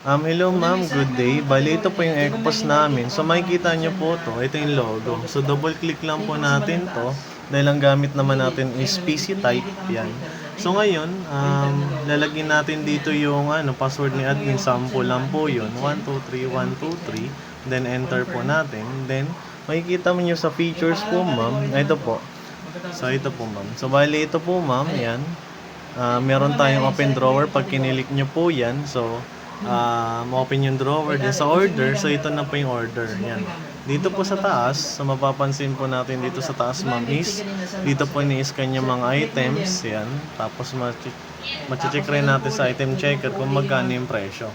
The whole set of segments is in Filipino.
Hello ma'am, good day. Bali, ito po yung Ecopost namin. So, makikita nyo po to. Ito yung logo. So, double click lang po natin to. Dahil ang gamit naman natin is PC type. Yan. So, ngayon, lalagyan natin dito yung password ni admin. Sample lang po yun. 123123. Then, enter po natin. Then, makikita mo nyo sa features po ma'am. Ito po. So, ito po ma'am. So, bali, ito po ma'am. Yan. Meron tayong open drawer. Pag kinilik nyo po yan. So, open yung drawer din sa order. So, ito na po yung order. Yan. Dito po sa taas, so mapapansin po natin dito sa taas, ma'am, is dito po ni-scan yung mga items. Yan. Tapos, mache-check rin natin sa item checker kung magkano yung presyo.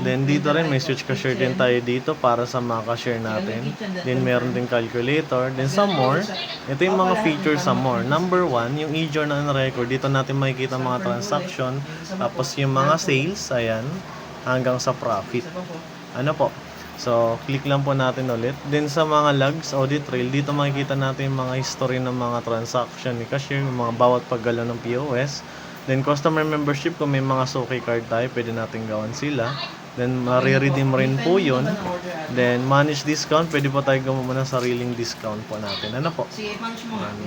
Then, dito rin, may switch cashier din tayo dito para sa mga cashier natin. Then, meron din calculator. Then, some more. Ito yung mga features sa more. Number 1, yung e-journal na record. Dito natin makikita mga transaction. Tapos, yung mga sales, ayan, hanggang sa profit. Ano po? So, click lang po natin ulit. Then sa mga logs, audit trail, dito makikita natin yung mga history ng mga transaction ni cashier, yung mga bawat paggalaw ng POS. Then customer membership, kung may mga suki card tayo, pwede natin gawan sila. Then mariredeem rin po yun. Then manage discount, pwede po tayo gumawa ng sariling discount po natin. Ano po?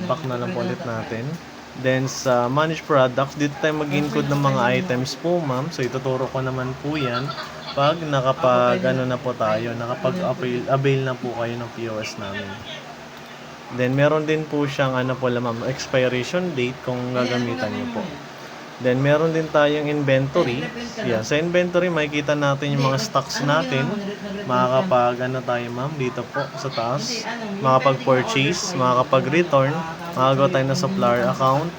Back na lang po ulit natin. Then sa manage products, dito tayo mag-encode ng mga items po ma'am. So ituturo ko naman po yan pag na po tayo, nakapag-avail na po kayo ng POS namin. Then meron din po siyang ma'am, expiration date kung gagamitan niyo po. Then meron din tayong inventory. Yeah, sa inventory makikita natin yung mga stocks natin. Makakapag tayo ma'am dito po sa taas. Makakapag-purchase, makakapag-return, makagawa tayo ng supplier account,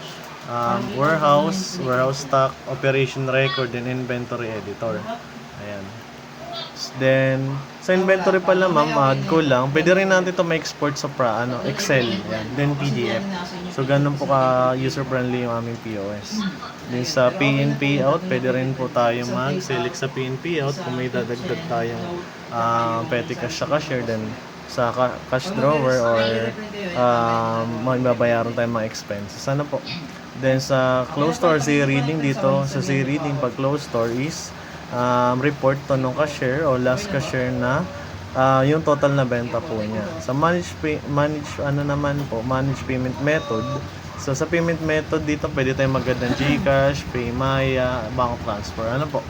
warehouse stock, operation record, and inventory editor. Ayan. Then, sa inventory pala ma'am, add ko lang. Pwede rin natin ito ma-export sa Excel. Ayan. Then PDF. So, ganun po ka user-friendly yung aming POS. Then, sa pay in pay out, pwede rin po tayo mag-select sa pay in pay out kung may dadagdag tayong petty cash sa cashier. Then, sa cash drawer or magbabayaran tayong mga expenses. Ano po? Then, sa close store, say reading dito. Sa say reading, pag close store is report to nung cashier o last cashier na yung total na benta po niya. Sa manage payment method. So sa payment method dito pwede tayong mag-add ng GCash, Paymaya, bank transfer. Ano po?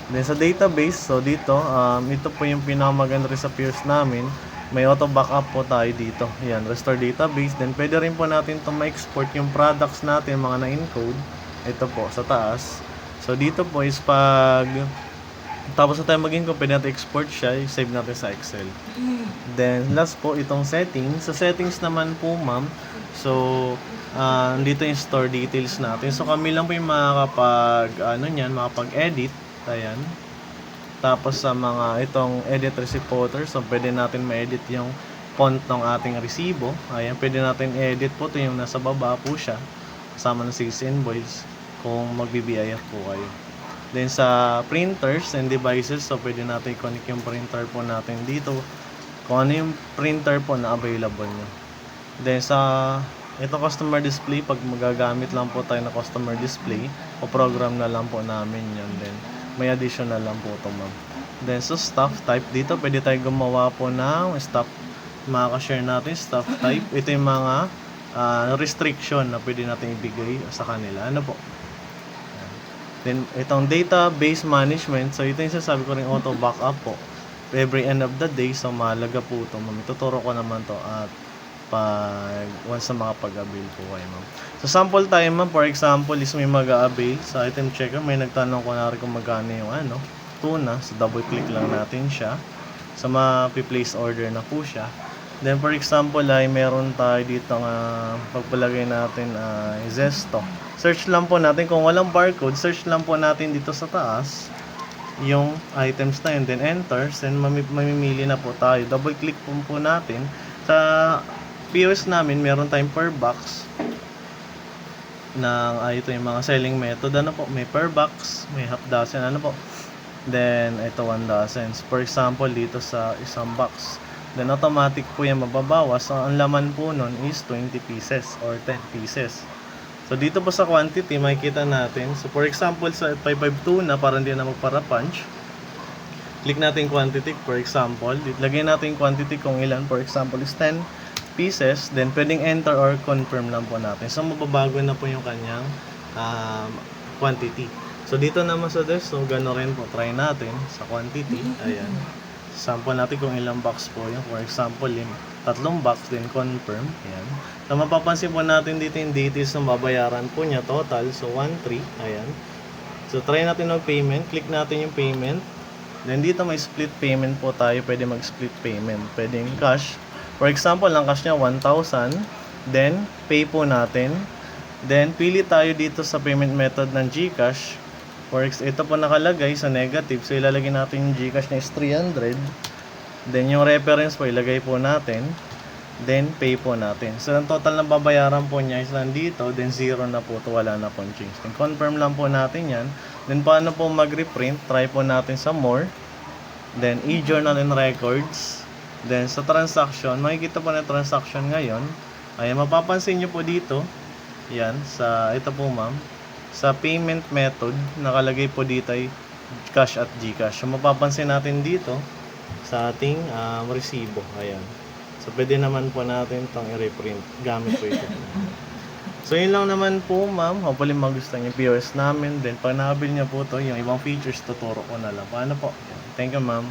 Then sa database, so dito ito po yung pinakamaganda rin sa peers namin. May auto backup po tayo dito. Yan, restore database. Then pwede rin po natin to ma-export yung products natin, mga na-encode. Ito po sa taas. So dito po is pag tapos na tayo mag-encode, pwede natin export siya, save natin sa Excel. Then last po itong settings. Sa settings naman po ma'am, so dito yung store details natin. So kami lang po yung makapag-edit. Ayan. Tapos sa mga itong edit receipt footer, so pwede natin ma-edit yung font ng ating resibo. Ayan, pwede natin edit po ito yung nasa baba po siya. Kasama ng sales invoice kung mag-BBIF po kayo. Then sa printers and devices, so pwede natin i-connect yung printer po natin dito. Kung ano yung printer po na available nyo. Then sa ito customer display, pag magagamit lang po tayo na customer display, o program na lang po namin yun. Then may additional lang po ito ma'am. Then so staff type, dito pwede tayo gumawa po ng staff, makaka-share natin staff type. Ito yung mga restriction na pwede natin ibigay sa kanila. Ano po? Then, itong database management. So, ito yung sasabi ko rin auto backup po. Every end of the day. So, mahalaga po ito, ma'am. Ituturo ko naman to at once na makapag-avail po kayo, ma'am. So, sample tayo, ma'am. For example, is may mag-avail sa item checker. May nagtanong ko na rin kung magkano yung tuna. So, double click lang natin siya. So, ma-place order na po siya. Then, for example, ay meron tayo dito pagpalagay natin Zesto. Search lang po natin. Kung walang barcode, search lang po natin dito sa taas yung items na yun. Then, enter. Then, mamimili na po tayo. Double click po natin. Sa POS namin, meron tayong per box ng ito yung mga selling method. Ano po? May per box, may half dozen. Ano po? Then, ito 1 dozen. For example, dito sa isang box. Then, automatic po yan mababawas. So, ang laman po nun is 20 pieces or 10 pieces. So, dito po sa quantity, makikita natin. So, for example, sa 552 na, para hindi na magpara-punch. Click natin quantity, for example. Lagay natin quantity kung ilan. For example, is 10 pieces. Then, pwedeng enter or confirm lang po natin. So, mababago na po yung kanyang quantity. So, dito naman sa this, so, gano'n rin po. Try natin sa quantity. Ayan. Sample natin kung ilang box po yun. For example, 3 box, then confirm. Ayan. So, mapapansin po natin dito yung details ng babayaran po niya. Total. So, 1,3. Ayan. So, try natin ng payment. Click natin yung payment. Then, dito may split payment po tayo. Pwede mag-split payment. Pwedeng cash. For example, ang cash niya 1,000. Then, pay po natin. Then, pili tayo dito sa payment method ng GCash. Ito po nakalagay sa negative. So, ilalagay natin yung GCash na is 300. Then, yung reference po, ilagay po natin. Then, pay po natin. So, ang total na babayaran po niya is nandito. Then, 0 na po ito. Wala na pong change. Then, confirm lang po natin yan. Then, paano po mag-reprint? Try po natin sa more. Then, e-journal and records. Then, sa transaction, makikita po na transaction ngayon. Ayan, mapapansin nyo po dito. Yan, ito po ma'am. Sa payment method, nakalagay po dito ay cash at GCash. So, mapapansin natin dito sa ating resibo. Ayan. So, pwede naman po natin itong i-reprint. Gamit po ito. So, yun lang naman po ma'am. Hopefully magustuhan yung POS namin. Then, pag nakabili niya po ito, yung ibang features, tuturo ko na lang. Paano po? Thank you ma'am.